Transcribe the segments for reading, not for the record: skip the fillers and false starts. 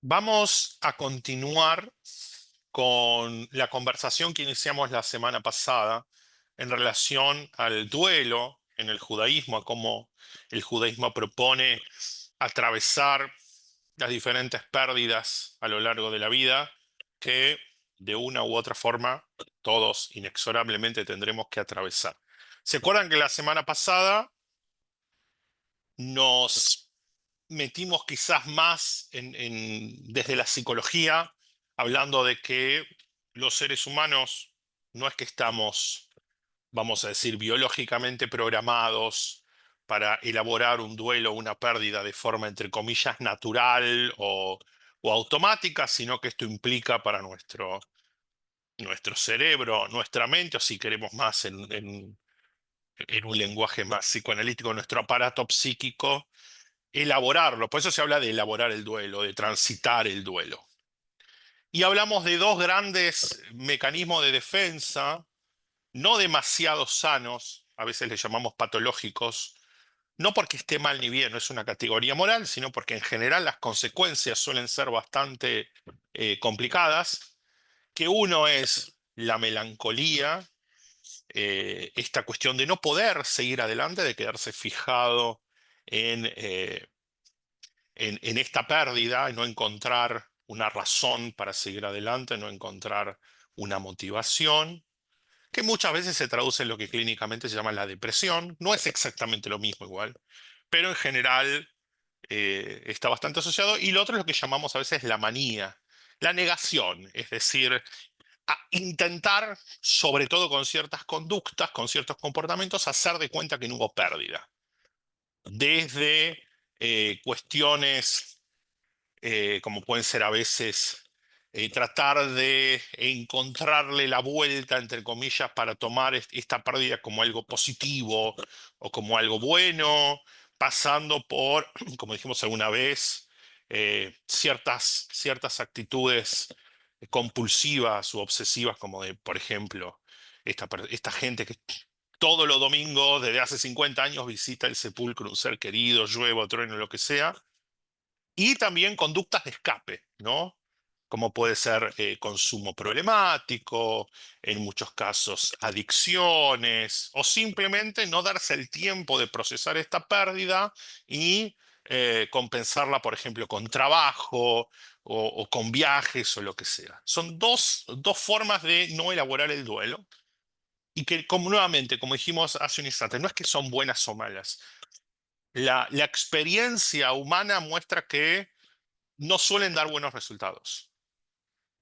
Vamos a continuar con la conversación que iniciamos la semana pasada en relación al duelo en el judaísmo, a cómo el judaísmo propone atravesar las diferentes pérdidas a lo largo de la vida que de una u otra forma todos inexorablemente tendremos que atravesar. ¿Se acuerdan que la semana pasada nos metimos quizás más desde la psicología, hablando de que los seres humanos no es que estamos, vamos a decir, biológicamente programados para elaborar un duelo o una pérdida de forma, entre comillas, natural o automática, sino que esto implica para nuestro cerebro, nuestra mente, o si queremos más en un lenguaje más psicoanalítico, nuestro aparato psíquico elaborarlo. Por eso se habla de elaborar el duelo, de transitar el duelo. Y hablamos de dos grandes mecanismos de defensa, no demasiado sanos, a veces les llamamos patológicos, no porque esté mal ni bien, no es una categoría moral, sino porque en general las consecuencias suelen ser bastante complicadas, que uno es la melancolía, esta cuestión de no poder seguir adelante, de quedarse fijado en, en esta pérdida y no encontrar una razón para seguir adelante, no encontrar una motivación, que muchas veces se traduce en lo que clínicamente se llama la depresión. No es exactamente lo mismo igual, pero en general está bastante asociado. Y lo otro es lo que llamamos a veces la manía, la negación, es decir, a intentar, sobre todo con ciertas conductas, con ciertos comportamientos, hacer de cuenta que no hubo pérdida. Desde cuestiones como pueden ser a veces tratar de encontrarle la vuelta, entre comillas, para tomar esta pérdida como algo positivo o como algo bueno, pasando por, como dijimos alguna vez, ciertas actitudes compulsivas u obsesivas, como de, por ejemplo, esta gente que todos los domingos desde hace 50 años visita el sepulcro de un ser querido, llueva, trueno, lo que sea, y también conductas de escape, ¿no? Como puede ser consumo problemático, en muchos casos adicciones, o simplemente no darse el tiempo de procesar esta pérdida y compensarla, por ejemplo, con trabajo o con viajes o lo que sea. Son dos formas de no elaborar el duelo y que, como nuevamente, como dijimos hace un instante, no es que son buenas o malas. La experiencia humana muestra que no suelen dar buenos resultados.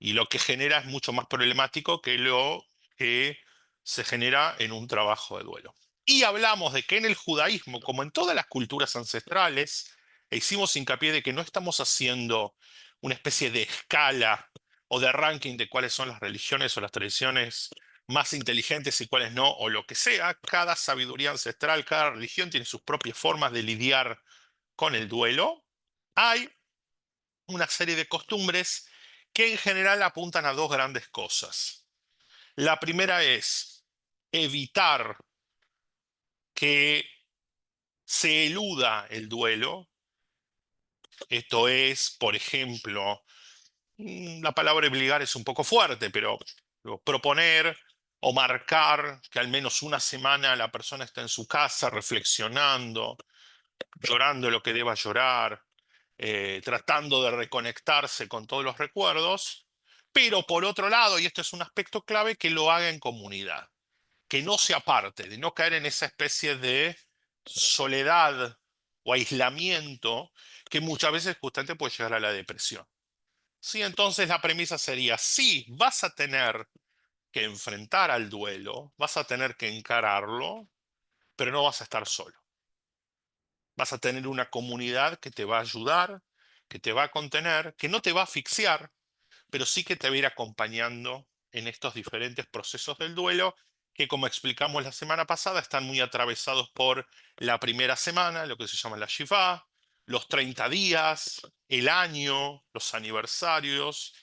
Y lo que genera es mucho más problemático que lo que se genera en un trabajo de duelo. Y hablamos de que en el judaísmo, como en todas las culturas ancestrales, e hicimos hincapié de que no estamos haciendo una especie de escala o de ranking de cuáles son las religiones o las tradiciones más inteligentes y cuáles no, o lo que sea. Cada sabiduría ancestral, cada religión tiene sus propias formas de lidiar con el duelo. Hay una serie de costumbres que en general apuntan a dos grandes cosas. La primera es evitar que se eluda el duelo. Esto es, por ejemplo, la palabra obligar es un poco fuerte, pero proponer o marcar que al menos una semana la persona está en su casa reflexionando, llorando lo que deba llorar, tratando de reconectarse con todos los recuerdos, pero por otro lado, y esto es un aspecto clave, que lo haga en comunidad, que no se aparte, de no caer en esa especie de soledad o aislamiento que muchas veces justamente puede llegar a la depresión. Sí, entonces la premisa sería, sí, vas a tener que enfrentar al duelo, vas a tener que encararlo, pero no vas a estar solo. Vas a tener una comunidad que te va a ayudar, que te va a contener, que no te va a asfixiar, pero sí que te va a ir acompañando en estos diferentes procesos del duelo, que como explicamos la semana pasada, están muy atravesados por la primera semana, lo que se llama la Shiva, los 30 días, el año, los aniversarios.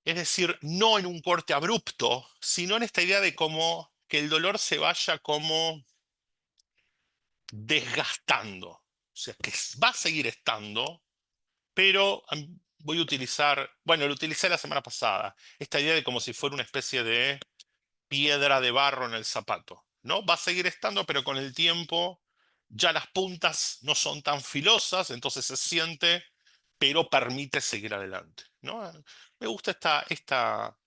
Es decir, no en un corte abrupto, sino en esta idea de cómo que el dolor se vaya como desgastando. O sea, que va a seguir estando, pero voy a utilizar, bueno, lo utilicé la semana pasada, esta idea de como si fuera una especie de piedra de barro en el zapato, ¿no? Va a seguir estando, pero con el tiempo ya las puntas no son tan filosas, entonces se siente, pero permite seguir adelante, ¿no? Me gusta esta,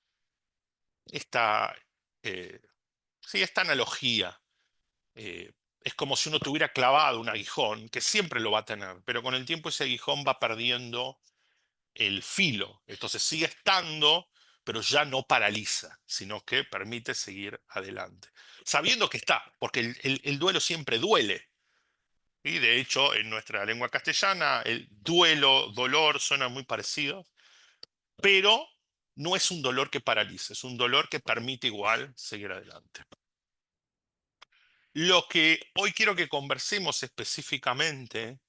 eh, sí, esta analogía. Eh, es como si uno tuviera clavado un aguijón, que siempre lo va a tener, pero con el tiempo ese aguijón va perdiendo el filo. Entonces sigue estando, pero ya no paraliza, sino que permite seguir adelante. Sabiendo que está, porque el duelo siempre duele. Y de hecho, en nuestra lengua castellana, el duelo, dolor suenan muy parecidos, pero no es un dolor que paralice, es un dolor que permite igual seguir adelante. Lo que hoy quiero que conversemos específicamente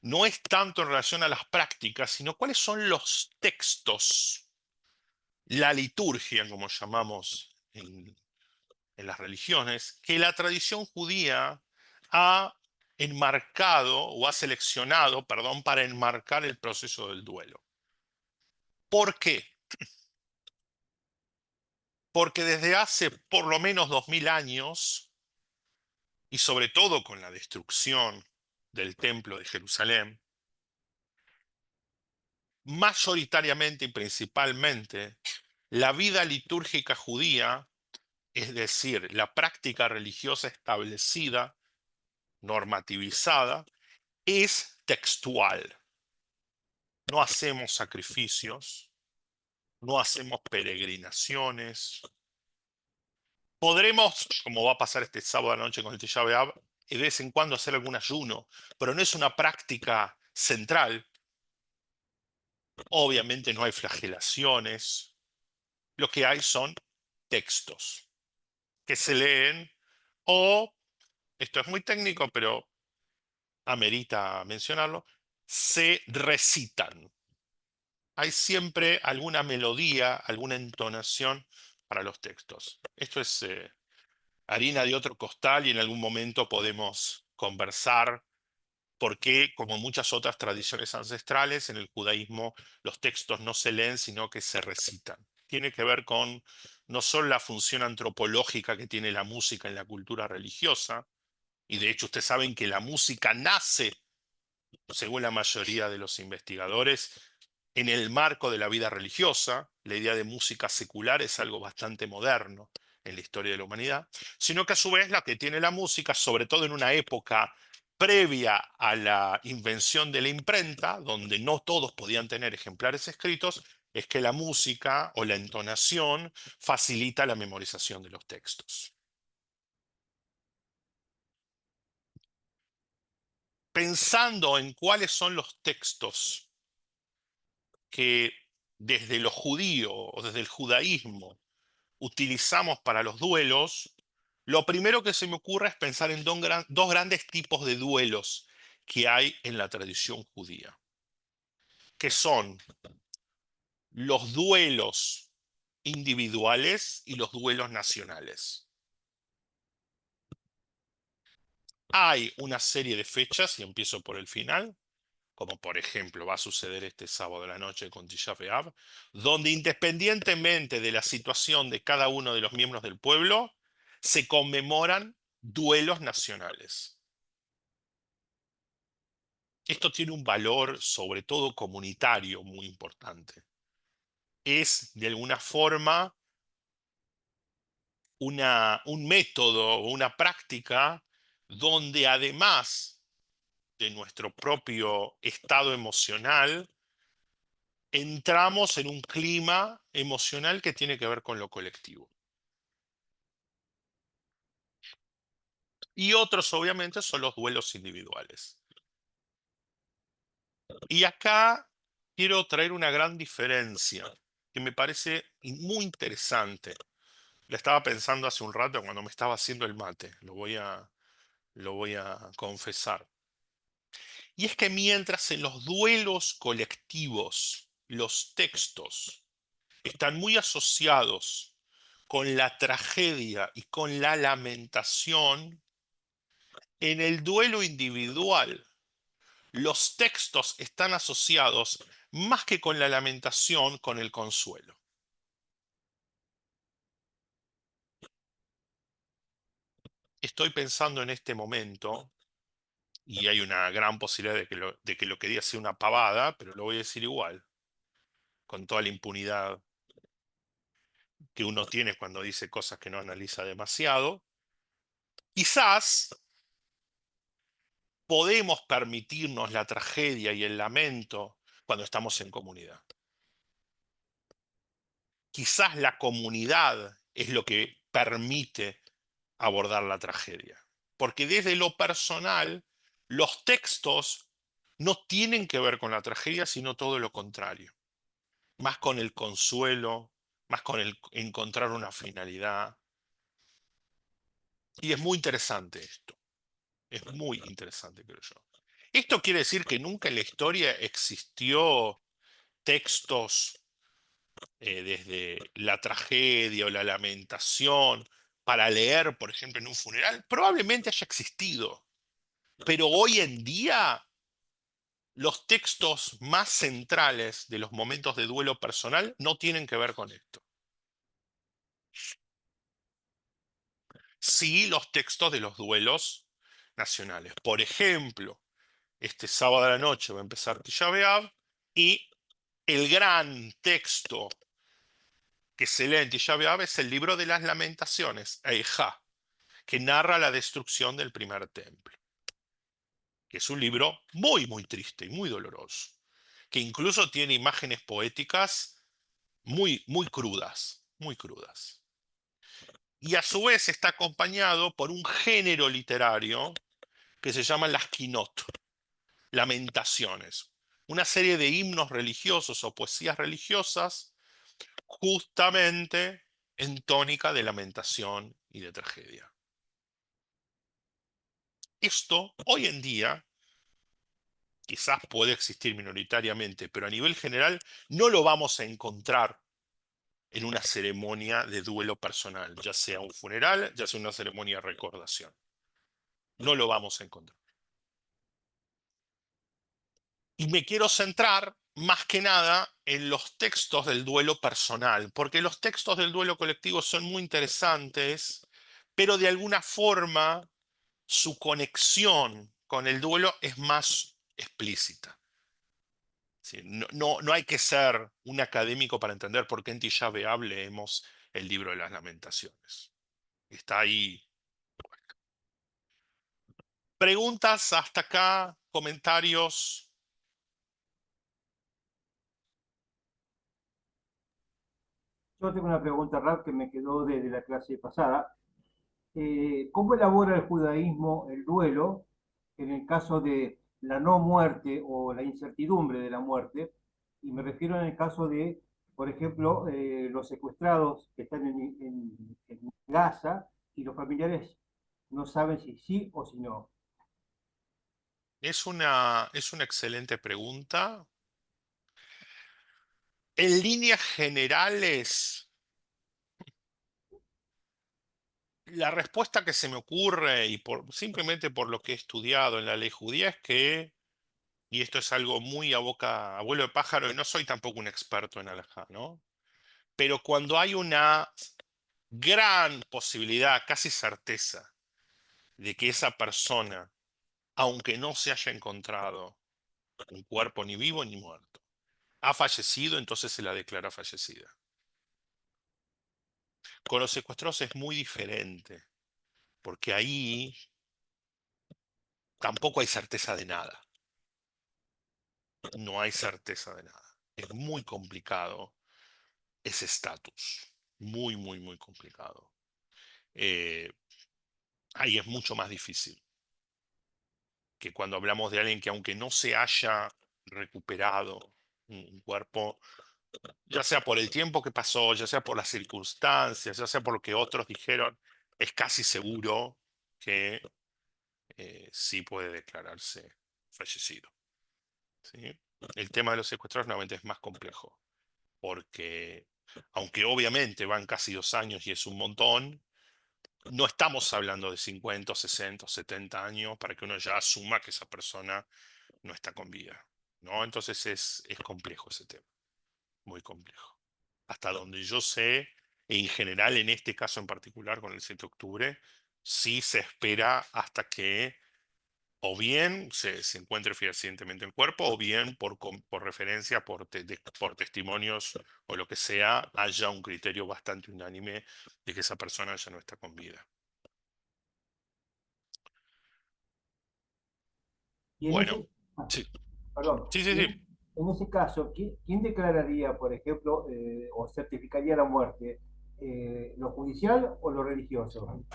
no es tanto en relación a las prácticas, sino cuáles son los textos, la liturgia, como llamamos en las religiones, que la tradición judía ha enmarcado o ha seleccionado, perdón, para enmarcar el proceso del duelo. ¿Por qué? Porque desde hace por lo menos 2000 años, y sobre todo con la destrucción del Templo de Jerusalén, mayoritariamente y principalmente, la vida litúrgica judía, es decir, la práctica religiosa establecida, normativizada, es textual. No hacemos sacrificios, no hacemos peregrinaciones. Podremos, como va a pasar este sábado a la noche con el Tisha B'Av, de vez en cuando hacer algún ayuno, pero no es una práctica central. Obviamente no hay flagelaciones. Lo que hay son textos que se leen o, esto es muy técnico, pero amerita mencionarlo, se recitan. Hay siempre alguna melodía, alguna entonación para los textos. Esto es harina de otro costal y en algún momento podemos conversar por qué, como muchas otras tradiciones ancestrales, en el judaísmo los textos no se leen, sino que se recitan. Tiene que ver con no solo la función antropológica que tiene la música en la cultura religiosa, y de hecho ustedes saben que la música nace, según la mayoría de los investigadores, en el marco de la vida religiosa. La idea de música secular es algo bastante moderno en la historia de la humanidad, sino que a su vez la que tiene la música, sobre todo en una época previa a la invención de la imprenta, donde no todos podían tener ejemplares escritos, es que la música o la entonación facilita la memorización de los textos. Pensando en cuáles son los textos que desde lo judío o desde el judaísmo utilizamos para los duelos, lo primero que se me ocurre es pensar en dos grandes tipos de duelos que hay en la tradición judía, que son los duelos individuales y los duelos nacionales. Hay una serie de fechas, y empiezo por el final, como por ejemplo va a suceder este sábado de la noche con Tisha B'Av, donde independientemente de la situación de cada uno de los miembros del pueblo, se conmemoran duelos nacionales. Esto tiene un valor, sobre todo comunitario, muy importante. Es, de alguna forma, un método o una práctica donde además de nuestro propio estado emocional, entramos en un clima emocional que tiene que ver con lo colectivo. Y otros, obviamente, son los duelos individuales. Y acá quiero traer una gran diferencia que me parece muy interesante. La estaba pensando hace un rato cuando me estaba haciendo el mate, lo voy a confesar. Y es que mientras en los duelos colectivos los textos están muy asociados con la tragedia y con la lamentación, en el duelo individual los textos están asociados más que con la lamentación, con el consuelo. Estoy pensando en este momento, y hay una gran posibilidad de que lo que diga sea una pavada, pero lo voy a decir igual, con toda la impunidad que uno tiene cuando dice cosas que no analiza demasiado. Quizás podemos permitirnos la tragedia y el lamento cuando estamos en comunidad. Quizás la comunidad es lo que permite abordar la tragedia. Porque desde lo personal, los textos no tienen que ver con la tragedia, sino todo lo contrario. Más con el consuelo, más con el encontrar una finalidad. Y es muy interesante esto. Es muy interesante, creo yo. Esto quiere decir que nunca en la historia existió textos desde la tragedia o la lamentación para leer, por ejemplo, en un funeral. Probablemente haya existido, pero hoy en día los textos más centrales de los momentos de duelo personal no tienen que ver con esto. Sí, los textos de los duelos nacionales. Por ejemplo, este sábado a la noche va a empezar Tisha B'Av y el gran texto que se lee en Tisha B'Av es el libro de las lamentaciones, Eijá, que narra la destrucción del primer templo, que es un libro muy, muy triste y muy doloroso, que incluso tiene imágenes poéticas muy, muy crudas, muy crudas. Y a su vez está acompañado por un género literario que se llama las quinot, lamentaciones, una serie de himnos religiosos o poesías religiosas justamente en tónica de lamentación y de tragedia. Esto hoy en día quizás puede existir minoritariamente, pero a nivel general no lo vamos a encontrar en una ceremonia de duelo personal, ya sea un funeral, ya sea una ceremonia de recordación. No lo vamos a encontrar. Y me quiero centrar más que nada en los textos del duelo personal, porque los textos del duelo colectivo son muy interesantes, pero de alguna forma su conexión con el duelo es más explícita. ¿Sí? No hay que ser un académico para entender por qué en Tisha B'Av leemos el libro de las lamentaciones. Está ahí. Preguntas hasta acá, comentarios. Yo tengo una pregunta, Rap, que me quedó desde la clase pasada. ¿Cómo elabora el judaísmo el duelo en el caso de la no muerte o la incertidumbre de la muerte? Y me refiero en el caso de, por ejemplo, los secuestrados que están en Gaza y los familiares no saben si sí o si no. Es una excelente pregunta. En líneas generales, la respuesta que se me ocurre, y simplemente por lo que he estudiado en la ley judía, es que, y esto es algo muy a boca, a vuelo de pájaro, y no soy tampoco un experto en halajá, ¿no? Pero cuando hay una gran posibilidad, casi certeza, de que esa persona, aunque no se haya encontrado un cuerpo ni vivo ni muerto, ha fallecido, entonces se la declara fallecida. Con los secuestrados es muy diferente, porque ahí tampoco hay certeza de nada. No hay certeza de nada. Es muy complicado ese estatus. Muy, muy, muy complicado. Eh, Ahí es mucho más difícil que cuando hablamos de alguien que aunque no se haya recuperado un cuerpo, ya sea por el tiempo que pasó, ya sea por las circunstancias, ya sea por lo que otros dijeron, es casi seguro que sí puede declararse fallecido. ¿Sí? El tema de los secuestrados nuevamente es más complejo, porque aunque obviamente van casi 2 años y es un montón, no estamos hablando de 50, 60, 70 años para que uno ya asuma que esa persona no está con vida. ¿no? Entonces es complejo ese tema, muy complejo. Hasta donde yo sé, en general, en este caso en particular con el 7 de octubre, sí se espera hasta que o bien se encuentre fehacientemente el cuerpo, o bien por referencia, por testimonios o lo que sea, haya un criterio bastante unánime de que esa persona ya no está con vida. Y en Bueno, ese, ah, sí, perdón, sí, sí, y sí. en ese caso, ¿quién declararía, por ejemplo, o certificaría la muerte? ¿Lo judicial o lo religioso?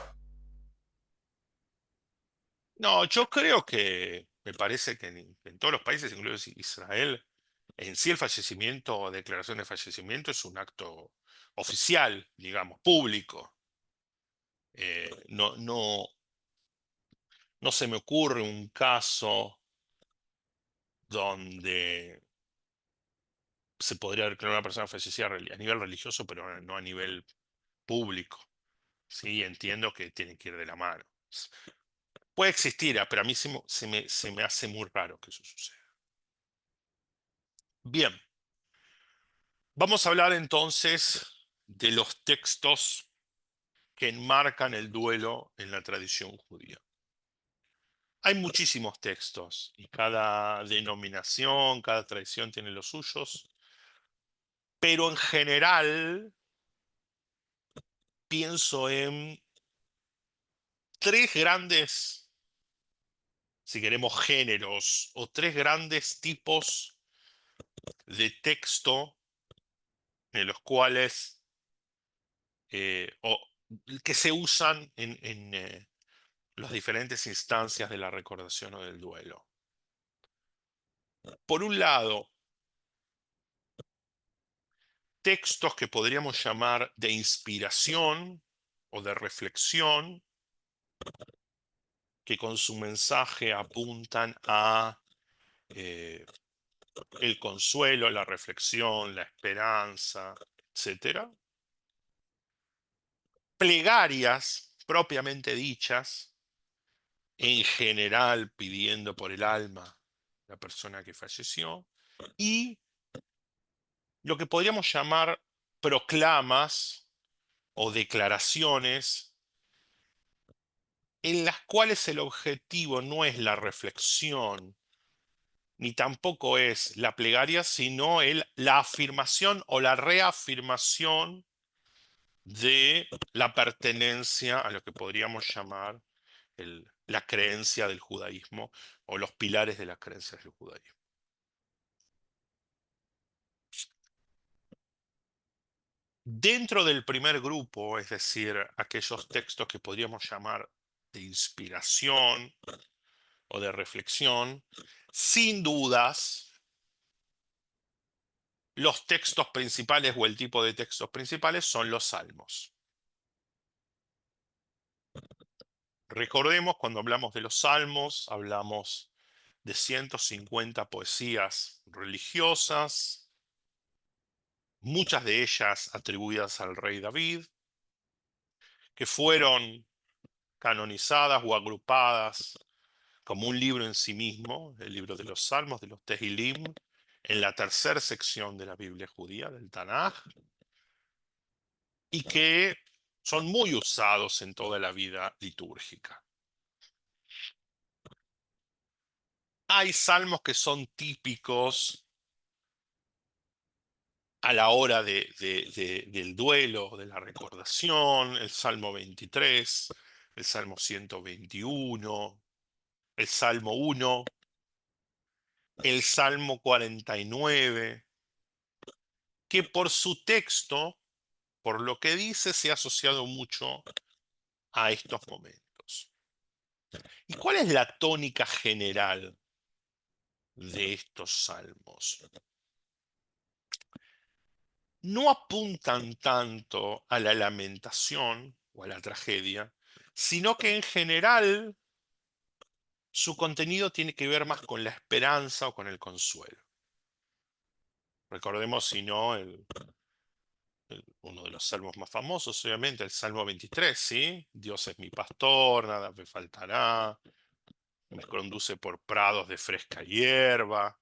No, yo creo que me parece que en todos los países, incluido Israel, en sí el fallecimiento o declaración de fallecimiento es un acto oficial, digamos, público. No se me ocurre un caso donde se podría declarar una persona fallecida a nivel religioso, pero no a nivel público. Sí, entiendo que tiene que ir de la mano. Puede existir, pero a mí se me hace muy raro que eso suceda. Bien, vamos a hablar entonces de los textos que enmarcan el duelo en la tradición judía. Hay muchísimos textos y cada denominación, cada tradición tiene los suyos, pero en general pienso en tres grandes, si queremos, géneros o tres grandes tipos de texto en los cuales o que se usan en las diferentes instancias de la recordación o del duelo. Por un lado, textos que podríamos llamar de inspiración o de reflexión, que con su mensaje apuntan a eh, el consuelo, la reflexión, la esperanza, etcétera. Plegarias propiamente dichas, en general pidiendo por el alma de la persona que falleció, y lo que podríamos llamar proclamas o declaraciones en las cuales el objetivo no es la reflexión, ni tampoco es la plegaria, sino la afirmación o la reafirmación de la pertenencia a lo que podríamos llamar la creencia del judaísmo o los pilares de las creencias del judaísmo. Dentro del primer grupo, es decir, aquellos textos que podríamos llamar de inspiración o de reflexión, sin dudas, los textos principales o el tipo de textos principales son los salmos. Recordemos, cuando hablamos de los salmos, hablamos de 150 poesías religiosas, muchas de ellas atribuidas al rey David, que fueron canonizadas o agrupadas como un libro en sí mismo, el libro de los Salmos, de los Tehilim, en la tercera sección de la Biblia judía, del Tanaj, y que son muy usados en toda la vida litúrgica. Hay salmos que son típicos a la hora del duelo, de la recordación, el Salmo 23, el Salmo 121, el Salmo 1, el Salmo 49, que por su texto, por lo que dice, se ha asociado mucho a estos momentos. ¿Y cuál es la tónica general de estos salmos? No apuntan tanto a la lamentación o a la tragedia, sino que en general su contenido tiene que ver más con la esperanza o con el consuelo. Recordemos, si no, uno de los salmos más famosos, obviamente, el Salmo 23, ¿sí? Dios es mi pastor, nada me faltará, me conduce por prados de fresca hierba.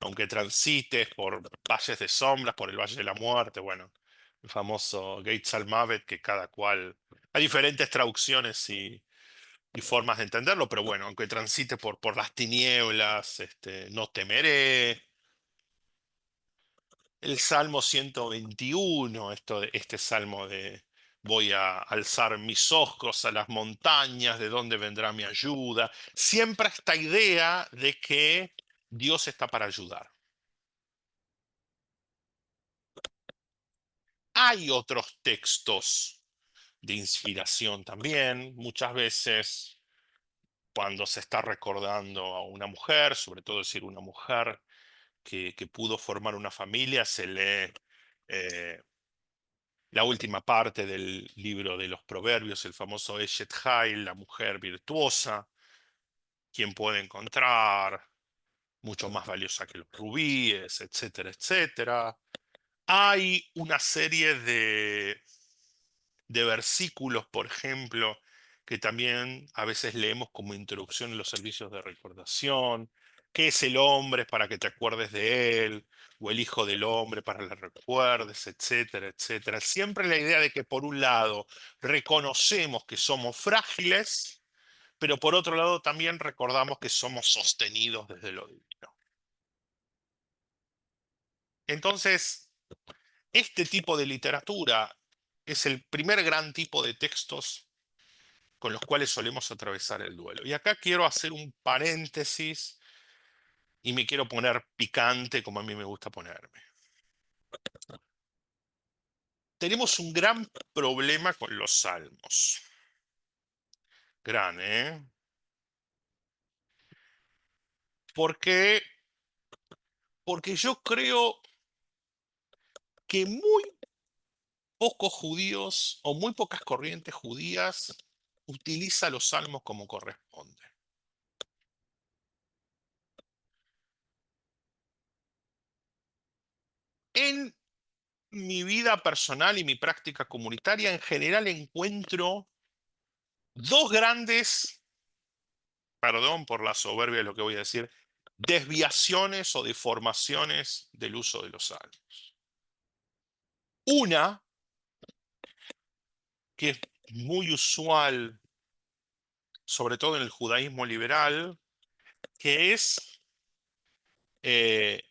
aunque transites por valles de sombras, por el valle de la muerte, bueno, el famoso Gates al Maved, que cada cual, hay diferentes traducciones y formas de entenderlo, pero bueno, aunque transites por las tinieblas, no temeré. El Salmo 121, este salmo de voy a alzar mis ojos a las montañas, de dónde vendrá mi ayuda. Siempre esta idea de que Dios está para ayudar. Hay otros textos de inspiración también, muchas veces cuando se está recordando a una mujer, sobre todo decir una mujer que pudo formar una familia, se lee eh, la última parte del libro de los Proverbios, el famoso Eshet Hail, la mujer virtuosa, quien puede encontrar, mucho más valiosa que los rubíes, etcétera, etcétera. Hay una serie de versículos, por ejemplo, que también a veces leemos como introducción en los servicios de recordación. ¿Qué es el hombre para que te acuerdes de él? O el hijo del hombre para que le recuerdes, etcétera, etcétera. Siempre la idea de que por un lado reconocemos que somos frágiles, pero por otro lado también recordamos que somos sostenidos desde lo divino. Entonces, este tipo de literatura es el primer gran tipo de textos con los cuales solemos atravesar el duelo. Y acá quiero hacer un paréntesis y me quiero poner picante como a mí me gusta ponerme. Tenemos un gran problema con los salmos. Gran, ¿eh? ¿Por qué? Porque yo creo que muy pocos judíos o muy pocas corrientes judías utilizan los salmos como corresponde. En mi vida personal y mi práctica comunitaria en general encuentro dos grandes, perdón por la soberbia de lo que voy a decir, desviaciones o deformaciones del uso de los salmos. Una, que es muy usual, sobre todo en el judaísmo liberal, que es eh,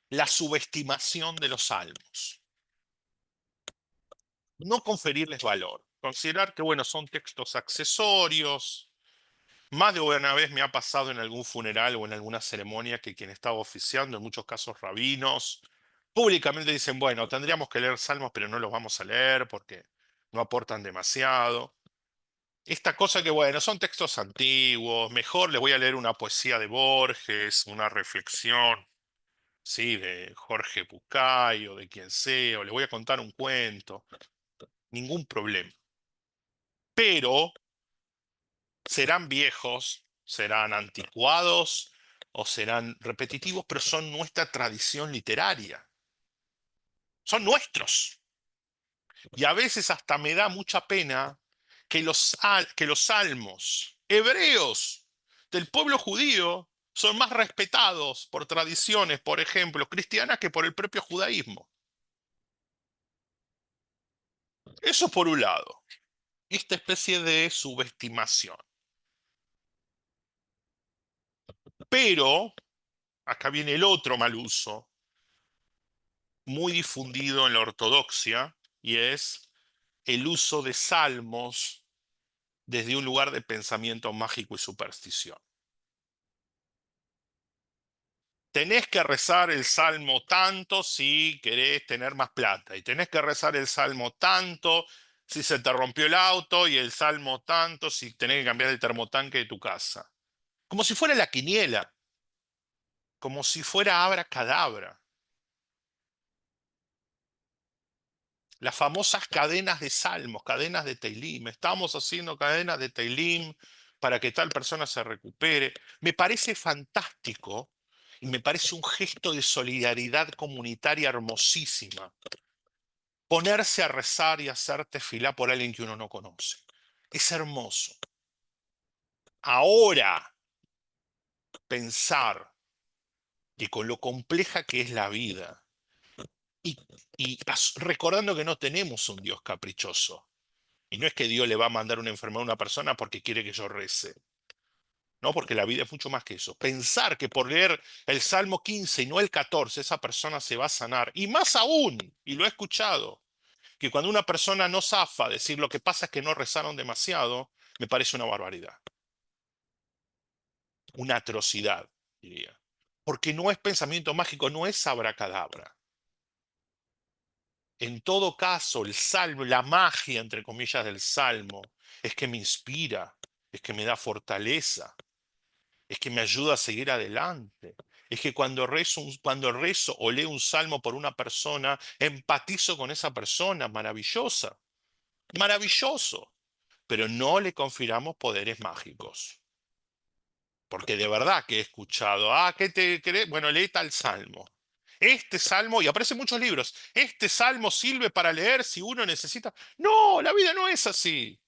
la subestimación de los salmos. No conferirles valor. Considerar que, bueno, son textos accesorios. Más de una vez me ha pasado en algún funeral o en alguna ceremonia que quien estaba oficiando, en muchos casos rabinos, públicamente dicen, bueno, tendríamos que leer salmos, pero no los vamos a leer porque no aportan demasiado. Esta cosa que, bueno, son textos antiguos, mejor les voy a leer una poesía de Borges, una reflexión, ¿sí? De Jorge Bucay o de quien sea, o le voy a contar un cuento, ningún problema. Pero serán viejos, serán anticuados o serán repetitivos, pero son nuestra tradición literaria. Son nuestros. Y a veces hasta me da mucha pena que los salmos hebreos del pueblo judío son más respetados por tradiciones, por ejemplo, cristianas que por el propio judaísmo. Eso por un lado. Esta especie de subestimación. Pero, acá viene el otro mal uso, muy difundido en la ortodoxia, y es el uso de salmos desde un lugar de pensamiento mágico y superstición. Tenés que rezar el salmo tanto si querés tener más plata, y tenés que rezar el salmo tanto si se te rompió el auto, y el salmo tanto si tenés que cambiar el termotanque de tu casa. Como si fuera la quiniela, como si fuera abracadabra. Las famosas cadenas de salmos, cadenas de Teilim. Estamos haciendo cadenas de Teilim para que tal persona se recupere. Me parece fantástico y me parece un gesto de solidaridad comunitaria hermosísima. Ponerse a rezar y hacer tefilá por alguien que uno no conoce. Es hermoso. Ahora, pensar y con lo compleja que es la vida. Y, recordando que no tenemos un Dios caprichoso. Y no es que Dios le va a mandar una enfermedad a una persona porque quiere que yo rece. No, porque la vida es mucho más que eso. Pensar que por leer el Salmo 15 y no el 14, esa persona se va a sanar. Y más aún, y lo he escuchado, que cuando una persona no zafa, decir lo que pasa es que no rezaron demasiado, me parece una barbaridad. Una atrocidad, diría. Porque no es pensamiento mágico, no es abracadabra. En todo caso, el salmo, la magia, entre comillas, del salmo, es que me inspira, es que me da fortaleza, es que me ayuda a seguir adelante. Es que cuando rezo o leo un salmo por una persona, empatizo con esa persona, maravillosa, maravilloso. Pero no le confiramos poderes mágicos. Porque de verdad que he escuchado, ¿qué te crees? Bueno, lee tal salmo. Este salmo, y aparecen muchos libros, este salmo sirve para leer si uno necesita. No, la vida no es así.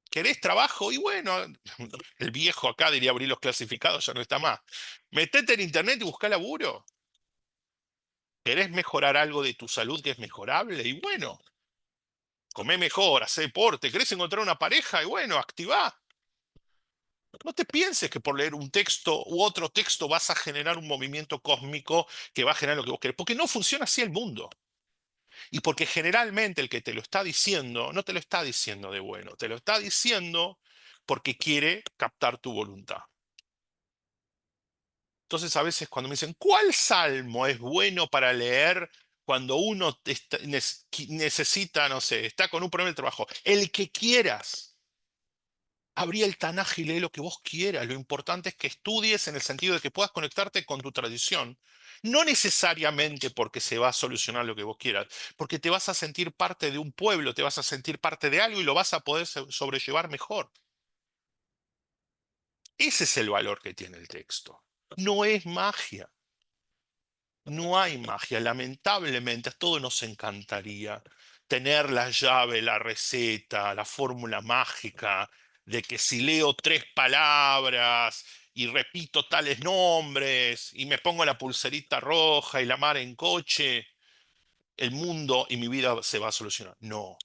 ¿Querés trabajo? Y bueno, el viejo acá diría abrir los clasificados, ya no está más. Metete en internet y busca laburo. ¿Querés mejorar algo de tu salud que es mejorable? Y bueno, comé mejor, hacé deporte. ¿Querés encontrar una pareja? Y bueno, activá. No te pienses que por leer un texto u otro texto vas a generar un movimiento cósmico que va a generar lo que vos querés, porque no funciona así el mundo. Y porque generalmente el que te lo está diciendo, no te lo está diciendo de bueno, te lo está diciendo porque quiere captar tu voluntad. Entonces a veces cuando me dicen, ¿cuál salmo es bueno para leer cuando uno necesita, no sé, está con un problema de trabajo? El que quieras. Abrí el Tanaj y lee lo que vos quieras. Lo importante es que estudies en el sentido de que puedas conectarte con tu tradición. No necesariamente porque se va a solucionar lo que vos quieras, porque te vas a sentir parte de un pueblo, te vas a sentir parte de algo y lo vas a poder sobrellevar mejor. Ese es el valor que tiene el texto. No es magia. No hay magia. Lamentablemente, a todos nos encantaría tener la llave, la receta, la fórmula mágica de que si leo tres palabras y repito tales nombres y me pongo la pulserita roja y la mar en coche, el mundo y mi vida se va a solucionar. No.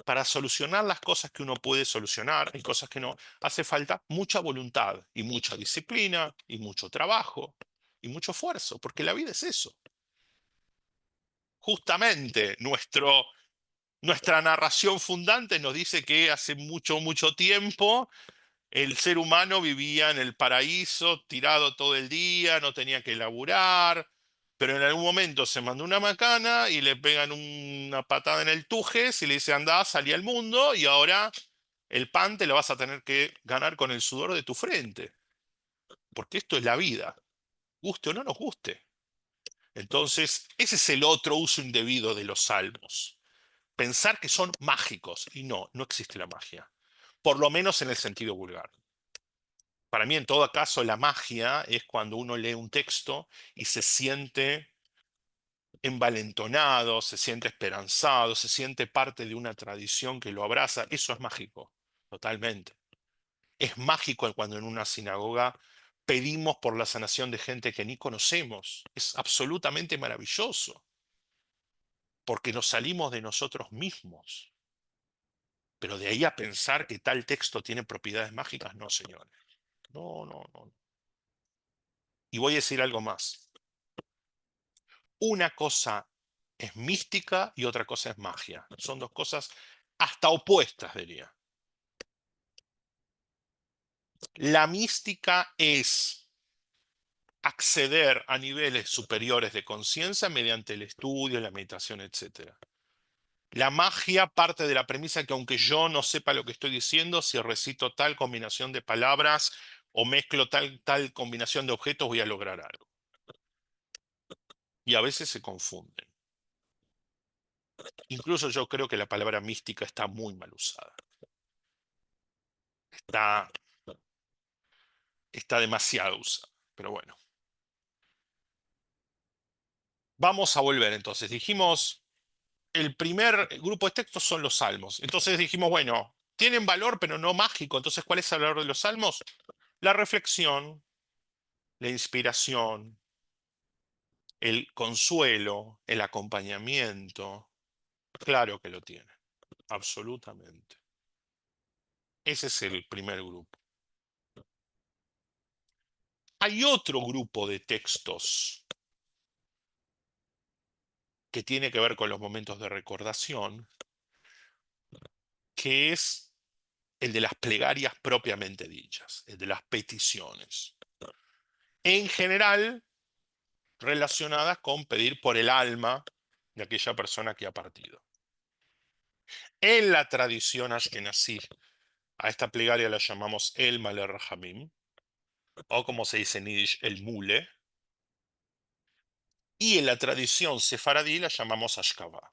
Para solucionar las cosas que uno puede solucionar y cosas que no, hace falta mucha voluntad y mucha disciplina y mucho trabajo y mucho esfuerzo, porque la vida es eso. Justamente nuestra narración fundante nos dice que hace mucho, mucho tiempo el ser humano vivía en el paraíso, tirado todo el día, no tenía que laburar, pero en algún momento se mandó una macana y le pegan una patada en el tujes y le dice, andá, salí al mundo y ahora el pan te lo vas a tener que ganar con el sudor de tu frente, porque esto es la vida, guste o no nos guste. Entonces, ese es el otro uso indebido de los salmos. Pensar que son mágicos. Y no, no existe la magia. Por lo menos en el sentido vulgar. Para mí, en todo caso, la magia es cuando uno lee un texto y se siente envalentonado, se siente esperanzado, se siente parte de una tradición que lo abraza. Eso es mágico, totalmente. Es mágico cuando en una sinagoga pedimos por la sanación de gente que ni conocemos. Es absolutamente maravilloso, porque nos salimos de nosotros mismos. Pero de ahí a pensar que tal texto tiene propiedades mágicas, no, señores. No, no, no. Y voy a decir algo más. Una cosa es mística y otra cosa es magia. Son dos cosas hasta opuestas, diría. La mística es acceder a niveles superiores de conciencia mediante el estudio, la meditación, etcétera. La magia parte de la premisa que aunque yo no sepa lo que estoy diciendo, si recito tal combinación de palabras o mezclo tal combinación de objetos, voy a lograr algo. Y a veces se confunden. Incluso yo creo que la palabra mística está muy mal usada. Está, está demasiado usada. Pero bueno. Vamos a volver entonces. Dijimos, el primer grupo de textos son los salmos. Entonces dijimos, bueno, tienen valor pero no mágico. Entonces, ¿cuál es el valor de los salmos? La reflexión, la inspiración, el consuelo, el acompañamiento. Claro que lo tiene, absolutamente. Ese es el primer grupo. Hay otro grupo de textos que tiene que ver con los momentos de recordación, que es el de las plegarias propiamente dichas, el de las peticiones. En general, relacionadas con pedir por el alma de aquella persona que ha partido. En la tradición ashkenazí, a esta plegaria la llamamos el Maler Rahamim, o como se dice en Yiddish, el Mule, y en la tradición sefaradí la llamamos Ashkavah.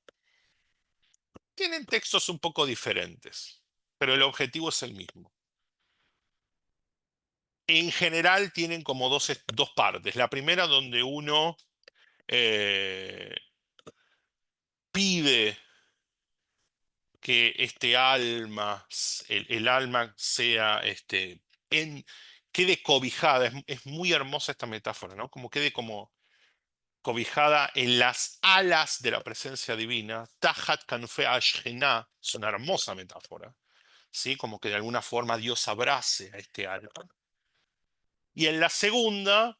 Tienen textos un poco diferentes, pero el objetivo es el mismo. En general tienen como dos partes. La primera donde uno eh, pide que este alma, el alma sea, quede cobijada. Es muy hermosa esta metáfora, ¿no? Como quede como cobijada en las alas de la presencia divina. Tajat kanfe ashkenah, es una hermosa metáfora, ¿sí? Como que de alguna forma Dios abrace a este alma. Y en la segunda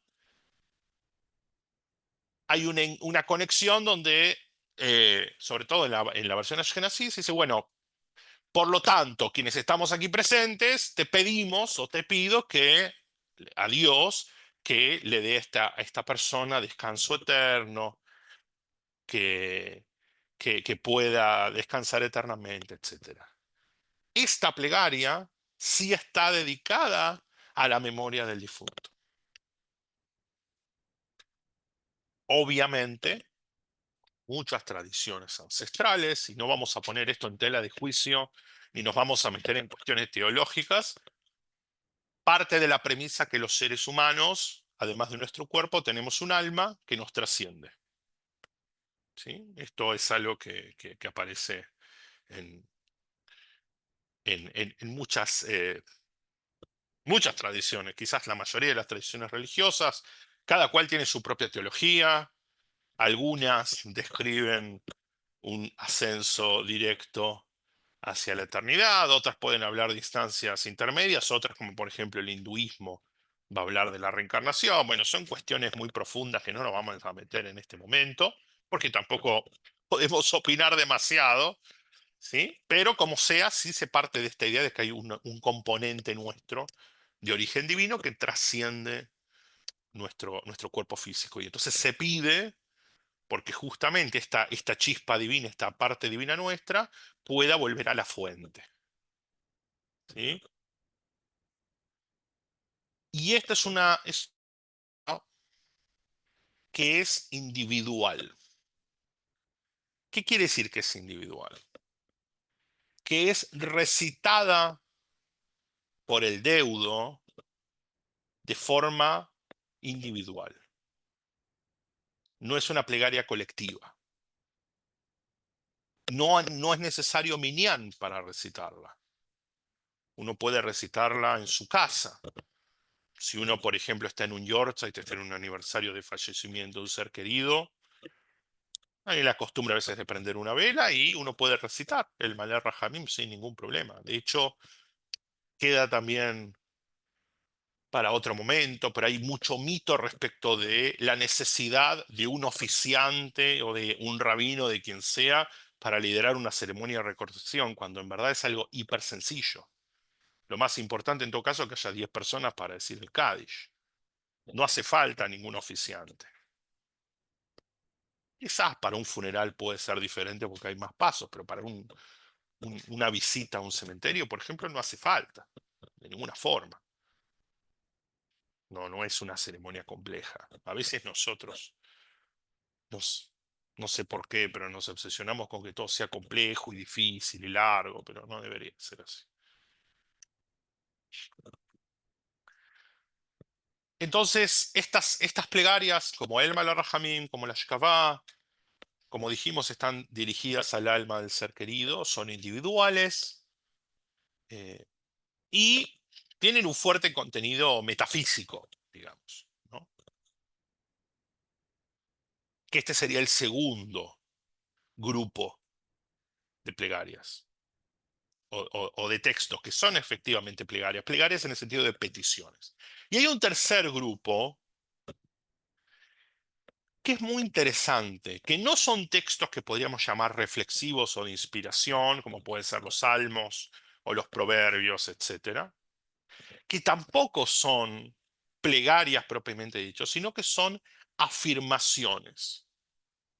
hay una conexión donde, sobre todo en la versión ashkenazí, se dice, bueno, por lo tanto, quienes estamos aquí presentes, te pedimos o te pido que a Dios que le dé a esta persona descanso eterno, que, que pueda descansar eternamente, etcétera. Esta plegaria sí está dedicada a la memoria del difunto. Obviamente, muchas tradiciones ancestrales, y no vamos a poner esto en tela de juicio, ni nos vamos a meter en cuestiones teológicas, parte de la premisa que los seres humanos, además de nuestro cuerpo, tenemos un alma que nos trasciende. ¿Sí? Esto es algo que aparece en, en muchas, muchas tradiciones, quizás la mayoría de las tradiciones religiosas, cada cual tiene su propia teología, algunas describen un ascenso directo hacia la eternidad, otras pueden hablar de instancias intermedias, otras como por ejemplo el hinduismo va a hablar de la reencarnación. Bueno, son cuestiones muy profundas que no nos vamos a meter en este momento, porque tampoco podemos opinar demasiado, ¿sí? Pero como sea, sí se parte de esta idea de que hay un componente nuestro de origen divino que trasciende nuestro cuerpo físico. Y entonces se pide porque justamente esta chispa divina, esta parte divina nuestra, pueda volver a la fuente. ¿Sí? Y esta es que es individual. ¿Qué quiere decir que es individual? Que es recitada por el deudo de forma individual. No es una plegaria colectiva. No es necesario minyan para recitarla. Uno puede recitarla en su casa. Si uno, por ejemplo, está en un yahrzeit, está en un aniversario de fallecimiento de un ser querido, hay la costumbre a veces de prender una vela y uno puede recitar el Maler Rahamim sin ningún problema. De hecho, queda también para otro momento, pero hay mucho mito respecto de la necesidad de un oficiante o de un rabino, de quien sea, para liderar una ceremonia de recordación, cuando en verdad es algo hiper sencillo. Lo más importante en todo caso es que haya 10 personas para decir el Kaddish. No hace falta ningún oficiante. Quizás para un funeral puede ser diferente porque hay más pasos, pero para una visita a un cementerio, por ejemplo, no hace falta, de ninguna forma. No, no es una ceremonia compleja. A veces nosotros nos, no sé por qué, pero nos obsesionamos con que todo sea complejo y difícil y largo, pero no debería ser así. Entonces, estas plegarias, como el Malar Rahamim, como la Shkavah, como dijimos, están dirigidas al alma del ser querido, son individuales y tienen un fuerte contenido metafísico, digamos, ¿no? que este sería el segundo grupo de plegarias o de textos que son efectivamente plegarias, plegarias en el sentido de peticiones. Y hay un tercer grupo que es muy interesante, que no son textos que podríamos llamar reflexivos o de inspiración, como pueden ser los salmos o los proverbios, etcétera, que tampoco son plegarias propiamente dicho, sino que son afirmaciones,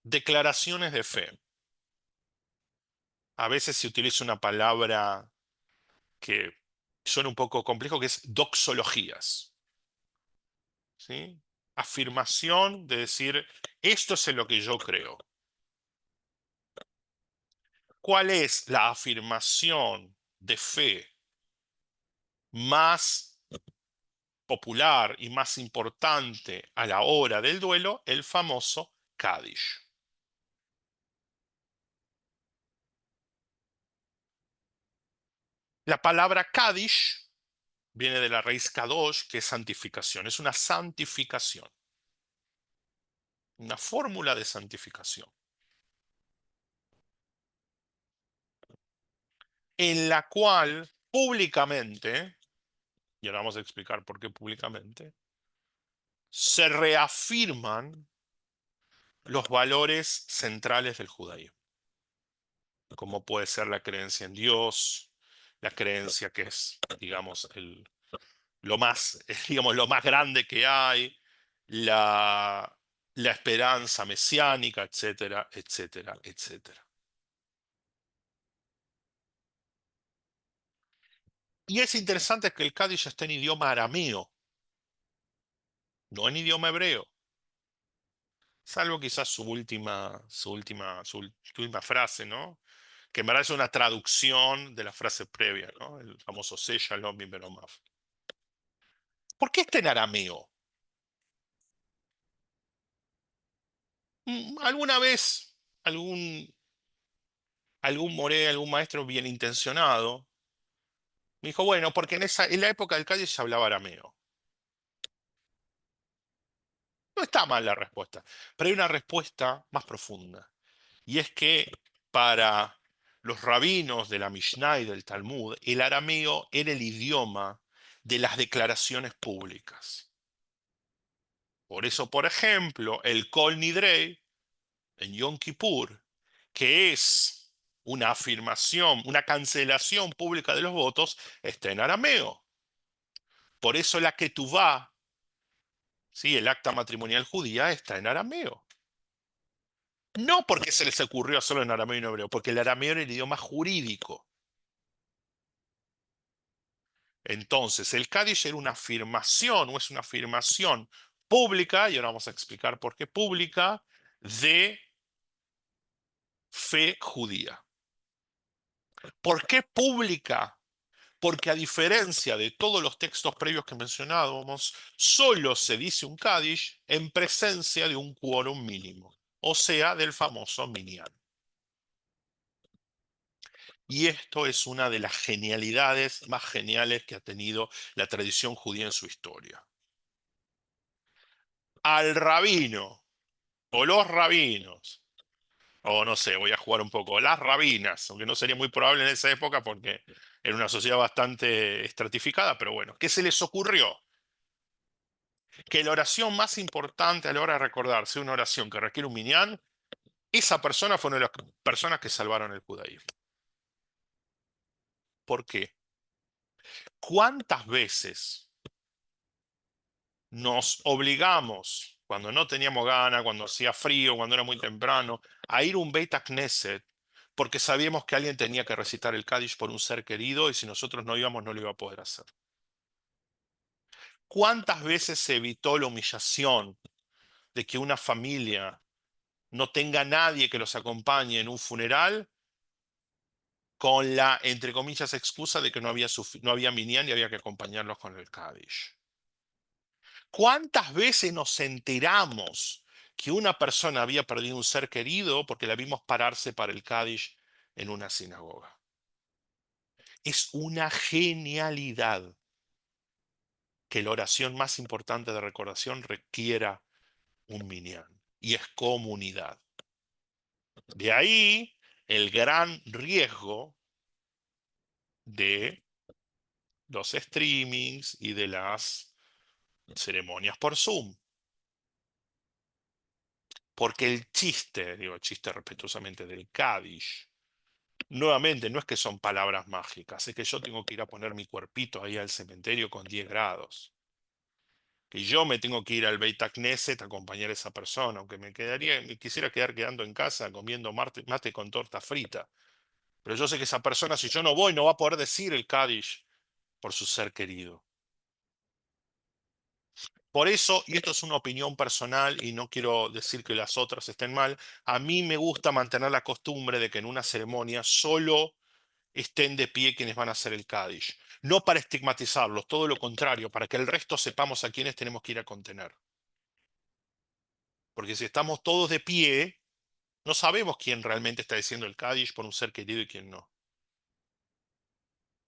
declaraciones de fe. A veces se utiliza una palabra que suena un poco complejo, que es doxologías, ¿sí? Afirmación de decir, esto es en lo que yo creo. ¿Cuál es la afirmación de fe más popular y más importante a la hora del duelo? El famoso Kadish. La palabra Kadish viene de la raíz kadosh, que es santificación. Es una santificación, una fórmula de santificación, en la cual públicamente, y ahora vamos a explicar por qué públicamente, se reafirman los valores centrales del judaísmo, como puede ser la creencia en Dios, la creencia que es, digamos, lo más, digamos, lo más grande que hay, la, la esperanza mesiánica, etcétera, etcétera, etcétera. Y es interesante que el Cádiz está en idioma arameo, no en idioma hebreo, salvo quizás su última frase, ¿no? Que en verdad es una traducción de la frase previa, ¿no? El famoso Se Shalom Beromav. ¿Por qué está en arameo? Alguna vez algún moré, algún maestro bien intencionado, me dijo, bueno, porque en la época del Cádiz se hablaba arameo. No está mal la respuesta, pero hay una respuesta más profunda. Y es que para los rabinos de la Mishnah y del Talmud, el arameo era el idioma de las declaraciones públicas. Por eso, por ejemplo, el Kol Nidrei en Yom Kippur, que es una afirmación, una cancelación pública de los votos, está en arameo. Por eso la Ketuvá, ¿sí? El acta matrimonial judía, está en arameo. No porque se les ocurrió solo en arameo y no hebreo, porque el arameo era el idioma jurídico. Entonces, el Kaddish era una afirmación, o es una afirmación pública, y ahora vamos a explicar por qué pública, de fe judía. ¿Por qué pública? Porque a diferencia de todos los textos previos que mencionábamos, solo se dice un Kaddish en presencia de un quórum mínimo, o sea, del famoso minyan. Y esto es una de las genialidades más geniales que ha tenido la tradición judía en su historia. Al rabino, o los rabinos, o no sé, voy a jugar un poco, las rabinas, aunque no sería muy probable en esa época porque era una sociedad bastante estratificada, pero bueno, ¿qué se les ocurrió? Que la oración más importante a la hora de recordarse, una oración que requiere un minyan, esa persona fue una de las personas que salvaron el judaísmo. ¿Por qué? ¿Cuántas veces nos obligamos, cuando no teníamos ganas, cuando hacía frío, cuando era muy temprano, a ir a un Beit Knesset porque sabíamos que alguien tenía que recitar el Kaddish por un ser querido y si nosotros no íbamos no lo iba a poder hacer? ¿Cuántas veces se evitó la humillación de que una familia no tenga nadie que los acompañe en un funeral con la, entre comillas, excusa de que no había minyan y había que acompañarlos con el Kaddish? ¿Cuántas veces nos enteramos que una persona había perdido un ser querido porque la vimos pararse para el Kaddish en una sinagoga? Es una genialidad que la oración más importante de recordación requiera un minyan. y es comunidad. De ahí el gran riesgo de los streamings y de las ceremonias por Zoom. Porque el chiste, digo chiste respetuosamente, del Kaddish, nuevamente no es que son palabras mágicas, es que yo tengo que ir a poner mi cuerpito ahí al cementerio con 10 grados. Que yo me tengo que ir al Beit Knesset a acompañar a esa persona, aunque me quisiera quedar quedando en casa comiendo mate con torta frita. Pero yo sé que esa persona, si yo no voy, no va a poder decir el Kaddish por su ser querido. Por eso, y esto es una opinión personal y no quiero decir que las otras estén mal, a mí me gusta mantener la costumbre de que en una ceremonia solo estén de pie quienes van a hacer el Kaddish. No para estigmatizarlos, todo lo contrario, para que el resto sepamos a quiénes tenemos que ir a contener. Porque si estamos todos de pie, no sabemos quién realmente está diciendo el Kaddish por un ser querido y quién no.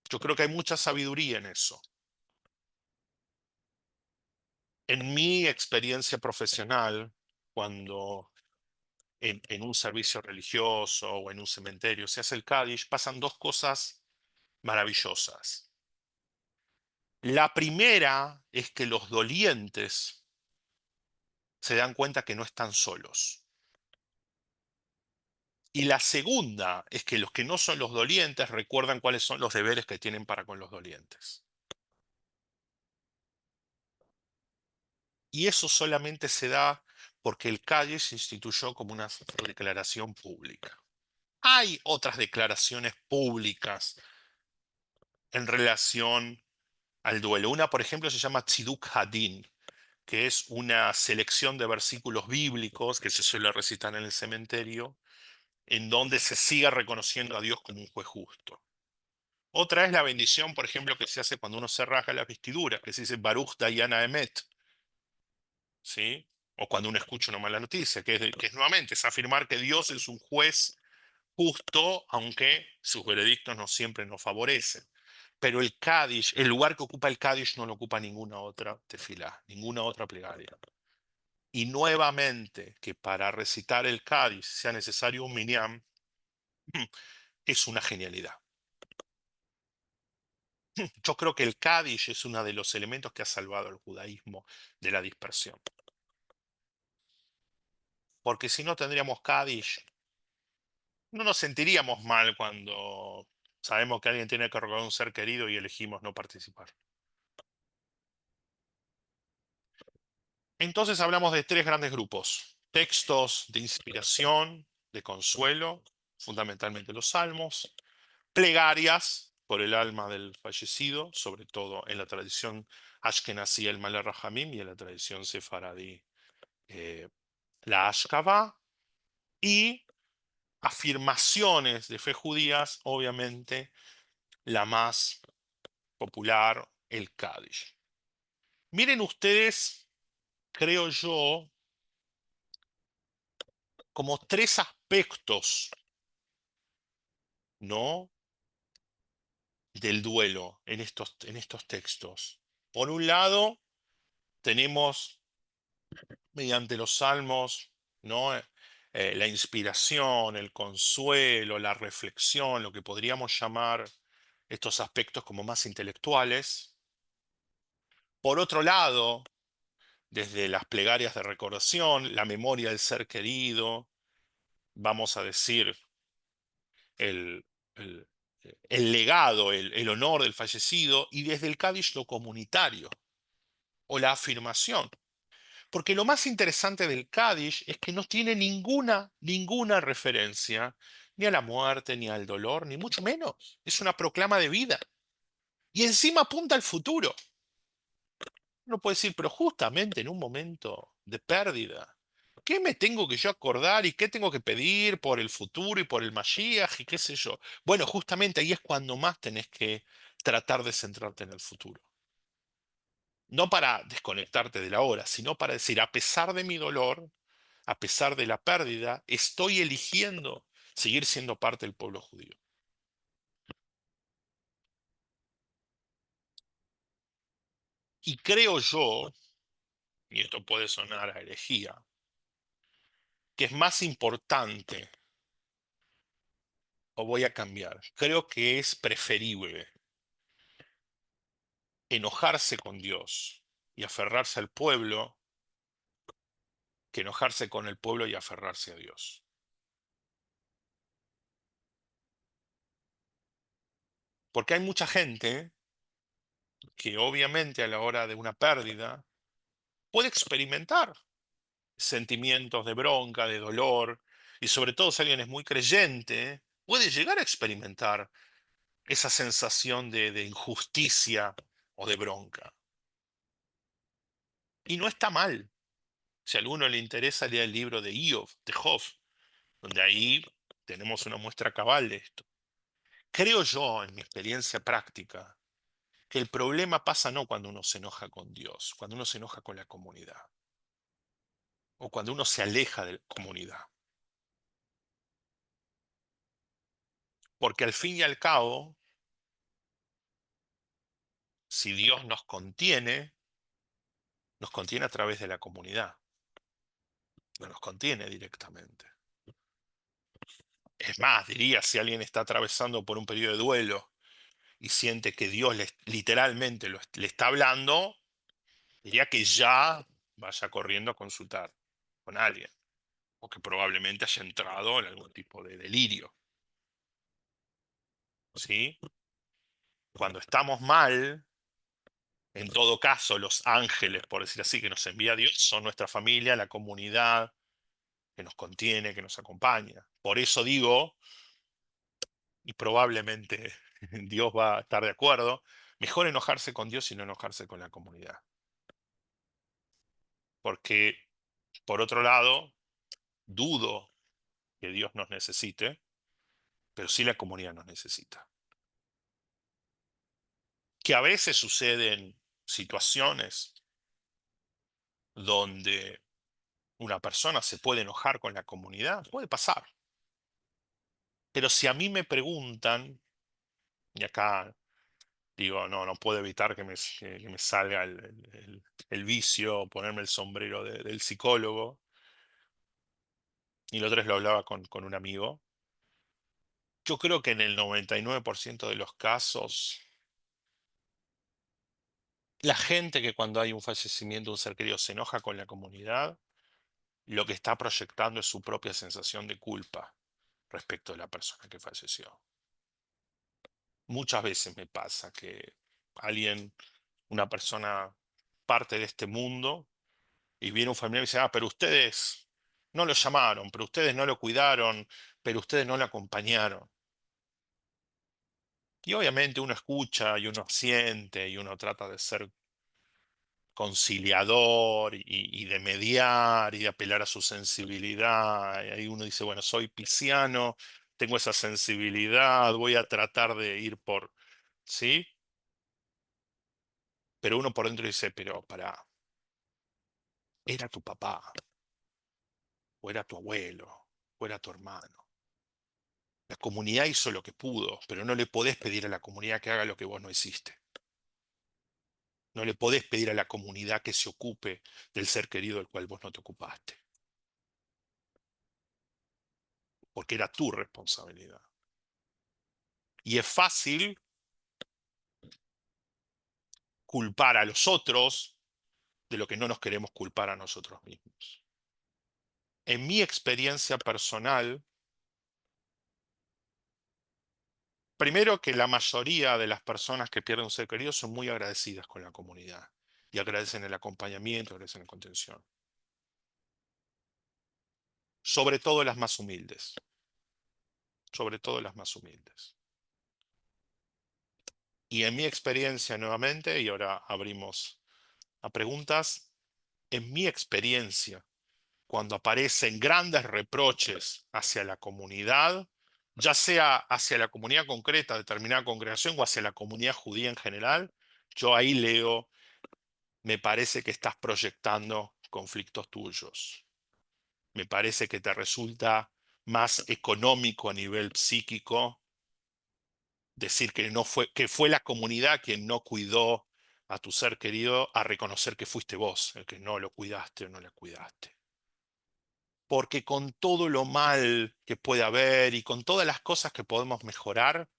Yo creo que hay mucha sabiduría en eso. En mi experiencia profesional, cuando en un servicio religioso o en un cementerio se hace el Kaddish, pasan dos cosas maravillosas. La primera es que los dolientes se dan cuenta que no están solos. Y la segunda es que los que no son los dolientes recuerdan cuáles son los deberes que tienen para con los dolientes. Y eso solamente se da porque el Cádiz se instituyó como una declaración pública. Hay otras declaraciones públicas en relación al duelo. Una, por ejemplo, se llama Tziduk Hadin, que es una selección de versículos bíblicos que se suele recitar en el cementerio, en donde se siga reconociendo a Dios como un juez justo. Otra es la bendición, por ejemplo, que se hace cuando uno se rasga las vestiduras, que se dice Baruch Dayana Emet, ¿sí? O cuando uno escucha una mala noticia, que es nuevamente, es afirmar que Dios es un juez justo, aunque sus veredictos no siempre nos favorecen. Pero el Kadish, el lugar que ocupa el Kadish no lo ocupa ninguna otra tefilá, ninguna otra plegaria. Y nuevamente, que para recitar el Kadish sea necesario un minyan, es una genialidad. Yo creo que el Kadish es uno de los elementos que ha salvado al judaísmo de la dispersión. Porque si no tendríamos Kadish, no nos sentiríamos mal cuando sabemos que alguien tiene que recordar un ser querido y elegimos no participar. Entonces hablamos de tres grandes grupos: textos de inspiración, de consuelo, fundamentalmente los salmos; plegarias por el alma del fallecido, sobre todo en la tradición ashkenazí el Malé Rahamim y en la tradición sefaradí eh, la Ashkavá; y afirmaciones de fe judías, obviamente la más popular, el Kaddish. Miren ustedes, creo yo, como tres aspectos, ¿no?, del duelo en estos textos. Por un lado, tenemos mediante los salmos, ¿no? La inspiración, el consuelo, la reflexión, lo que podríamos llamar estos aspectos como más intelectuales. Por otro lado, desde las plegarias de recordación, la memoria del ser querido, vamos a decir, el, el- el legado, el honor del fallecido, y desde el Kaddish lo comunitario o la afirmación. Porque lo más interesante del Kaddish es que no tiene ninguna referencia ni a la muerte, ni al dolor, ni mucho menos. Es una proclama de vida. Y encima apunta al futuro. Uno puede decir, pero justamente en un momento de pérdida, ¿qué me tengo que yo acordar y qué tengo que pedir por el futuro y por el Mashiach y qué sé yo? Bueno, justamente ahí es cuando más tenés que tratar de centrarte en el futuro. No para desconectarte de la hora, sino para decir, a pesar de mi dolor, a pesar de la pérdida, estoy eligiendo seguir siendo parte del pueblo judío. Y creo yo, y esto puede sonar a herejía, que es más importante, o voy a cambiar, creo que es preferible enojarse con Dios y aferrarse al pueblo que enojarse con el pueblo y aferrarse a Dios. Porque hay mucha gente que obviamente a la hora de una pérdida puede experimentar sentimientos de bronca, de dolor, y sobre todo si alguien es muy creyente, puede llegar a experimentar esa sensación de injusticia o de bronca. Y no está mal. Si a alguno le interesa, lea el libro de Job, donde ahí tenemos una muestra cabal de esto. Creo yo, en mi experiencia práctica, que el problema pasa no cuando uno se enoja con Dios, cuando uno se enoja con la comunidad, o cuando uno se aleja de la comunidad. Porque al fin y al cabo, si Dios nos contiene a través de la comunidad, no nos contiene directamente. Es más, diría, si alguien está atravesando por un periodo de duelo y siente que Dios literalmente le está hablando, diría que ya vaya corriendo a consultar con alguien, o que probablemente haya entrado en algún tipo de delirio, ¿sí? Cuando estamos mal, en todo caso, los ángeles, por decir así, que nos envía Dios, son nuestra familia, la comunidad que nos contiene, que nos acompaña. Por eso digo, y probablemente Dios va a estar de acuerdo, mejor enojarse con Dios y no enojarse con la comunidad. Porque, por otro lado, dudo que Dios nos necesite, pero sí la comunidad nos necesita. Que a veces suceden situaciones donde una persona se puede enojar con la comunidad, puede pasar. Pero si a mí me preguntan, y acá digo, no puedo evitar que me salga el vicio, ponerme el sombrero del psicólogo, y lo otro lo hablaba con un amigo. Yo creo que en el 99% de los casos, la gente que cuando hay un fallecimiento de un ser querido se enoja con la comunidad, lo que está proyectando es su propia sensación de culpa respecto de la persona que falleció. Muchas veces me pasa que alguien, una persona parte de este mundo y viene un familiar y dice, pero ustedes no lo llamaron, pero ustedes no lo cuidaron, pero ustedes no lo acompañaron. Y obviamente uno escucha y uno siente y uno trata de ser conciliador y de mediar y de apelar a su sensibilidad. Y ahí uno dice, bueno, soy pisciano, tengo esa sensibilidad, voy a tratar de ir por, ¿sí? Pero uno por dentro dice, pero era tu papá, o era tu abuelo, o era tu hermano. La comunidad hizo lo que pudo, pero no le podés pedir a la comunidad que haga lo que vos no hiciste. No le podés pedir a la comunidad que se ocupe del ser querido del cual vos no te ocupaste, porque era tu responsabilidad. Y es fácil culpar a los otros de lo que no nos queremos culpar a nosotros mismos. En mi experiencia personal, primero que la mayoría de las personas que pierden un ser querido son muy agradecidas con la comunidad y agradecen el acompañamiento, agradecen la contención. Sobre todo las más humildes, sobre todo las más humildes. Y en mi experiencia nuevamente, y ahora abrimos a preguntas, en mi experiencia, cuando aparecen grandes reproches hacia la comunidad, ya sea hacia la comunidad concreta, determinada congregación, o hacia la comunidad judía en general, yo ahí leo, me parece que estás proyectando conflictos tuyos. Me parece que te resulta más económico a nivel psíquico decir que no fue, que fue la comunidad quien no cuidó a tu ser querido, a reconocer que fuiste vos el que no lo cuidaste o no le cuidaste. porque con todo lo mal que puede haber y con todas las cosas que podemos mejorar,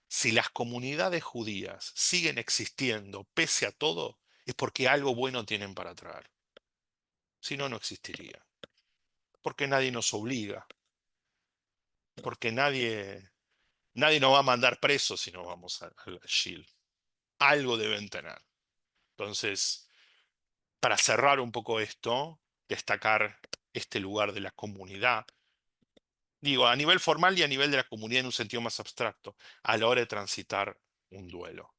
si las comunidades judías siguen existiendo pese a todo, es porque algo bueno tienen para traer. Si no, no existiría. Porque nadie nos obliga, porque nadie nos va a mandar presos si no vamos al Shil. Algo deben tener. Entonces, para cerrar un poco esto, destacar este lugar de la comunidad, digo, a nivel formal y a nivel de la comunidad en un sentido más abstracto, a la hora de transitar un duelo.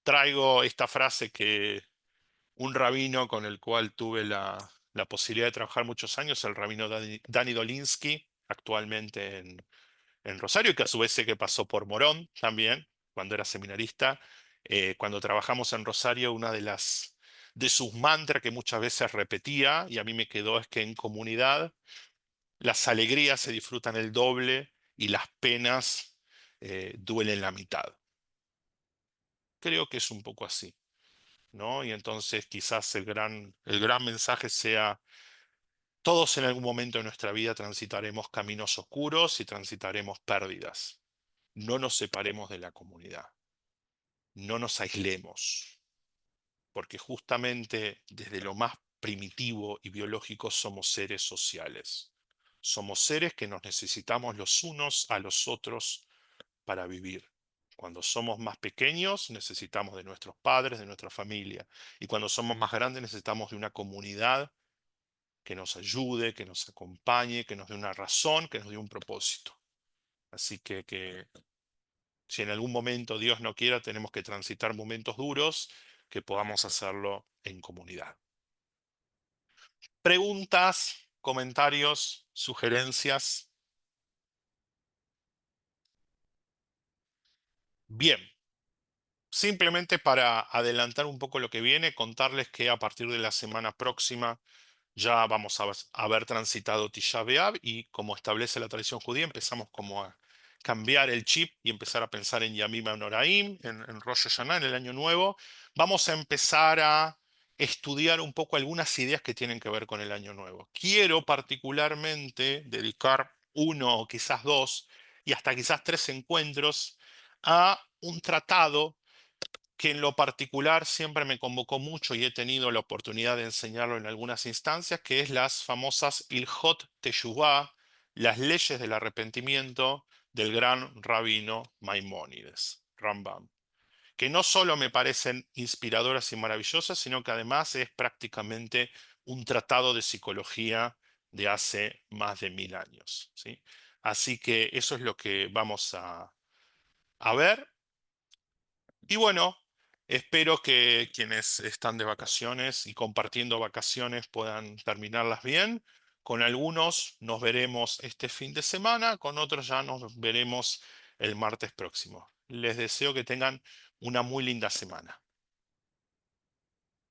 Traigo esta frase que un rabino con el cual tuve la posibilidad de trabajar muchos años, el rabino Dani Dolinsky, actualmente en Rosario, que a su vez sé que pasó por Morón también, cuando era seminarista. Cuando trabajamos en Rosario, una de sus mantras que muchas veces repetía, y a mí me quedó, es que en comunidad las alegrías se disfrutan el doble y las penas duelen la mitad. Creo que es un poco así, ¿no? Y entonces quizás el gran mensaje sea, todos en algún momento de nuestra vida transitaremos caminos oscuros y transitaremos pérdidas. No nos separemos de la comunidad, no nos aislemos, porque justamente desde lo más primitivo y biológico somos seres sociales. Somos seres que nos necesitamos los unos a los otros para vivir. Cuando somos más pequeños necesitamos de nuestros padres, de nuestra familia. Y cuando somos más grandes necesitamos de una comunidad que nos ayude, que nos acompañe, que nos dé una razón, que nos dé un propósito. Así que si en algún momento Dios no quiera, tenemos que transitar momentos duros, que podamos hacerlo en comunidad. Preguntas, comentarios, sugerencias. Bien, simplemente para adelantar un poco lo que viene, contarles que a partir de la semana próxima ya vamos a haber transitado Tisha B'Av y como establece la tradición judía, empezamos como a cambiar el chip y empezar a pensar en Yamim Noraim, en Rosh Hashanah, en el Año Nuevo. Vamos a empezar a estudiar un poco algunas ideas que tienen que ver con el Año Nuevo. Quiero particularmente dedicar uno o quizás dos y hasta quizás tres encuentros a un tratado que en lo particular siempre me convocó mucho y he tenido la oportunidad de enseñarlo en algunas instancias, que es las famosas Ilhot Teshuvah, las leyes del arrepentimiento del gran rabino Maimónides, Rambam, que no solo me parecen inspiradoras y maravillosas, sino que además es prácticamente un tratado de psicología de hace más de 1000 años, ¿sí? Así que eso es lo que vamos a ver. Y bueno, espero que quienes están de vacaciones y compartiendo vacaciones puedan terminarlas bien. Con algunos nos veremos este fin de semana, con otros ya nos veremos el martes próximo. Les deseo que tengan una muy linda semana.